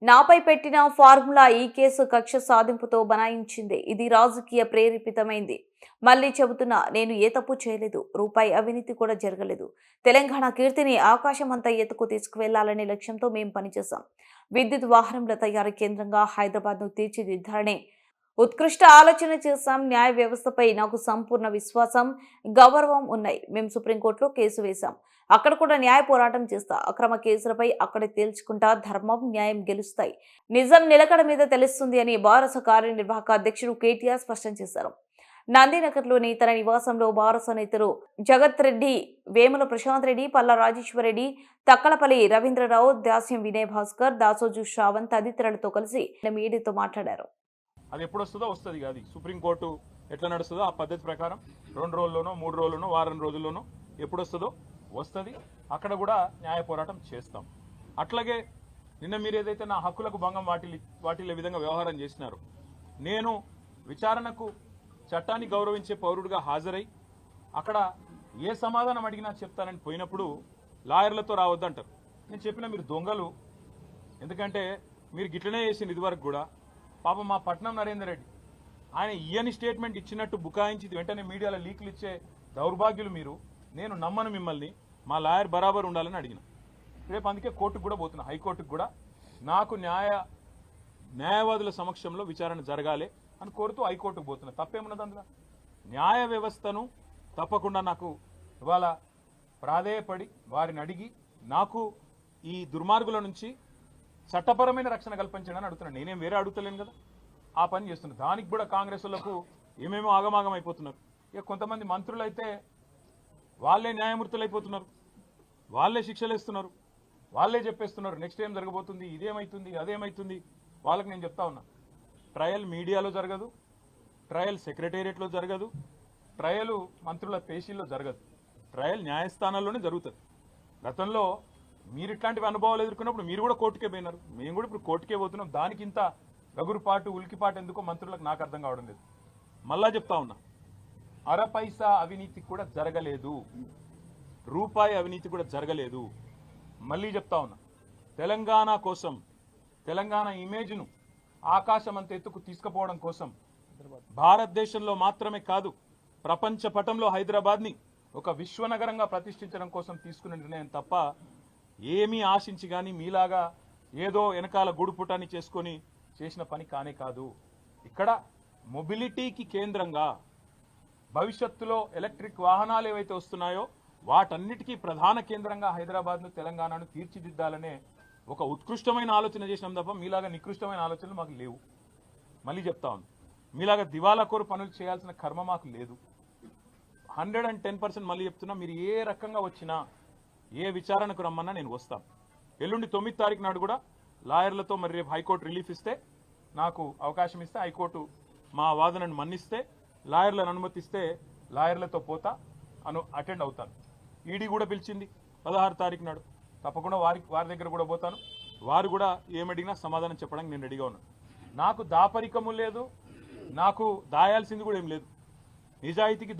నాపై పెట్టిన ఫార్ములా ఈ కేసు కక్ష సాధింపుతో బనాయించింది. ఇది రాజకీయ ప్రేరేపితమైంది. మళ్లీ చెబుతున్నా, నేను ఏ తప్పు చేయలేదు. రూపాయి అవినీతి కూడా జరగలేదు. తెలంగాణ కీర్తిని ఆకాశమంతా ఎత్తుకు తీసుకువెళ్లాలనే లక్ష్యంతో మేం పనిచేశాం. విద్యుత్ వాహనముల తయారీ కేంద్రంగా హైదరాబాద్ను తీర్చిదిద్దాలనే ఉత్కృష్ట ఆలోచన చేశాం. న్యాయ వ్యవస్థపై నాకు సంపూర్ణ విశ్వాసం, గౌరవం ఉన్నాయి. మేము సుప్రీంకోర్టులో కేసు వేశాం. అక్కడ కూడా న్యాయ పోరాటం చేస్తా. అక్రమ కేసులపై అక్కడే తేల్చుకుంటా. ధర్మం, న్యాయం గెలుస్తాయి. నిజం నిలకడ మీద తెలుస్తుంది అని భారత కార్యనిర్వాహక అధ్యక్షుడు కేటీఆర్ స్పష్టం చేశారు. నందినగర్లోని తన నివాసంలో భారత నేతలు జగత్ రెడ్డి, వేముల ప్రశాంత్ రెడ్డి, పల్లా రాజేశ్వరరెడ్డి, తక్కలపల్లి రవీంద్రరావు, దాస్యం వినయ్ భాస్కర్, దాసోజు శ్రావణ్ తదితరులతో కలిసి మీడియాతో మాట్లాడారు. అది ఎప్పుడు వస్తుందో వస్తుంది. అది సుప్రీంకోర్టు ఎట్లా నడుస్తుందో ఆ పద్ధతి ప్రకారం 2 రోజుల్లోనో 3 రోజుల్లోనో వారం రోజుల్లోనో ఎప్పుడు వస్తుందో వస్తుంది. అక్కడ కూడా న్యాయ పోరాటం చేస్తాం. అట్లాగే నిన్న మీరు ఏదైతే నా హక్కులకు భంగం వాటిల్లే విధంగా వ్యవహారం చేసినారు, నేను విచారణకు చట్టాన్ని గౌరవించే పౌరుడిగా హాజరై అక్కడ ఏ సమాధానం అడిగినా చెప్తానని పోయినప్పుడు లాయర్లతో రావద్దంటారు. నేను చెప్పిన మీరు దొంగలు, ఎందుకంటే మీరు గిట్లనే చేసింది ఇదివరకు కూడా. పాపం మా పట్నం నరేందర్ రెడ్డి ఆయన ఇయ్యని స్టేట్మెంట్ ఇచ్చినట్టు బుకాయించి వెంటనే మీడియాలో లీకులు ఇచ్చే దౌర్భాగ్యులు మీరు. నేను నమ్మను మిమ్మల్ని, మా లాయర్ బరాబర్ ఉండాలని అడిగిన. రేపు అందుకే కోర్టుకు కూడా పోతున్నా, హైకోర్టుకు కూడా. నాకు న్యాయవాదుల సమక్షంలో విచారణ జరగాలి అని కోరుతూ హైకోర్టుకు పోతున్నా. తప్పేమున్నది అందులో? న్యాయ వ్యవస్థను తప్పకుండా నాకు ఇవాళ ప్రాధేయపడి వారిని అడిగి నాకు ఈ దుర్మార్గుల నుంచి చట్టపరమైన రక్షణ కల్పించడానికి అడుగుతున్నాను. నేనేం వేరే అడుగుతలేను కదా, ఆ పని చేస్తున్నాను. దానికి కూడా కాంగ్రెస్ వాళ్ళకు ఏమేమో ఆగమాగం అయిపోతున్నారు. ఇక కొంతమంది మంత్రులు అయితే వాళ్ళే న్యాయమూర్తులు అయిపోతున్నారు, వాళ్ళే శిక్షలు ఇస్తున్నారు, వాళ్ళే చెప్పేస్తున్నారు నెక్స్ట్ ఏం జరగబోతుంది, ఇదేమవుతుంది, అదేమవుతుంది. వాళ్ళకి నేను చెప్తా ఉన్నా, ట్రయల్ మీడియాలో జరగదు, ట్రయల్ సెక్రటేరియట్లో జరగదు, ట్రయల్ మంత్రుల పేషీల్లో జరగదు, ట్రయల్ న్యాయస్థానాల్లోనే జరుగుతుంది. గతంలో మీరు ఇట్లాంటివి అనుభవాలు ఎదుర్కొన్నప్పుడు మీరు కూడా కోర్టుకే పోయినారు, మేము కూడా ఇప్పుడు కోర్టుకే పోతున్నాం. దానికి ఇంత గగురుపాటు ఉలికిపాటు ఎందుకో మంత్రులకు నాకు అర్థం కావడం లేదు. మళ్ళా చెప్తా ఉన్నా, అర పైసా అవినీతి కూడా జరగలేదు, రూపాయి అవినీతి కూడా జరగలేదు. మళ్ళీ చెప్తా ఉన్నా, తెలంగాణ కోసం, తెలంగాణ ఇమేజ్ను ఆకాశమంత ఎత్తుకు తీసుకుపోవడం కోసం, భారతదేశంలో మాత్రమే కాదు ప్రపంచ పటంలో హైదరాబాద్ని ఒక విశ్వనగరంగా ప్రతిష్ఠించడం కోసం తీసుకున్న నిర్ణయం తప్ప ఏమీ ఆశించి కానీ మీలాగా ఏదో వెనకాల గుడుపుటాన్ని చేసుకొని చేసిన పని కానే కాదు. ఇక్కడ మొబిలిటీకి కేంద్రంగా భవిష్యత్తులో ఎలక్ట్రిక్ వాహనాలు ఏవైతే వస్తున్నాయో వాటన్నిటికీ ప్రధాన కేంద్రంగా హైదరాబాద్ను, తెలంగాణను తీర్చిదిద్దాలనే ఒక ఉత్కృష్టమైన ఆలోచన చేసినాం తప్ప మీలాగా నికృష్టమైన ఆలోచనలు మాకు లేవు. మళ్ళీ చెప్తా ఉన్నాను, మీలాగా దివాలాకోరు పనులు చేయాల్సిన కర్మ మాకు లేదు. 110% మళ్ళీ చెప్తున్నా, మీరు ఏ రకంగా వచ్చినా, ఏ విచారణకు రమ్మన్నా నేను వస్తాను. ఎల్లుండి 9వ తారీఖు నాడు కూడా లాయర్లతో మరి రేపు హైకోర్టు రిలీఫ్ ఇస్తే, నాకు అవకాశం ఇస్తే, హైకోర్టు మా వాదనను మన్నిస్తే, లాయర్లను అనుమతిస్తే లాయర్లతో పోతా, అటెండ్ అవుతాను. ఈడీ కూడా పిలిచింది 16వ తారీఖు నాడు, తప్పకుండా వారి దగ్గర కూడా పోతాను. వారు కూడా ఏమడిగినా సమాధానం చెప్పడానికి నేను రెడీగా ఉన్నాను. నాకు దాపరికము లేదు, నాకు దాయాల్సింది కూడా ఏం లేదు. నిజాయితీకి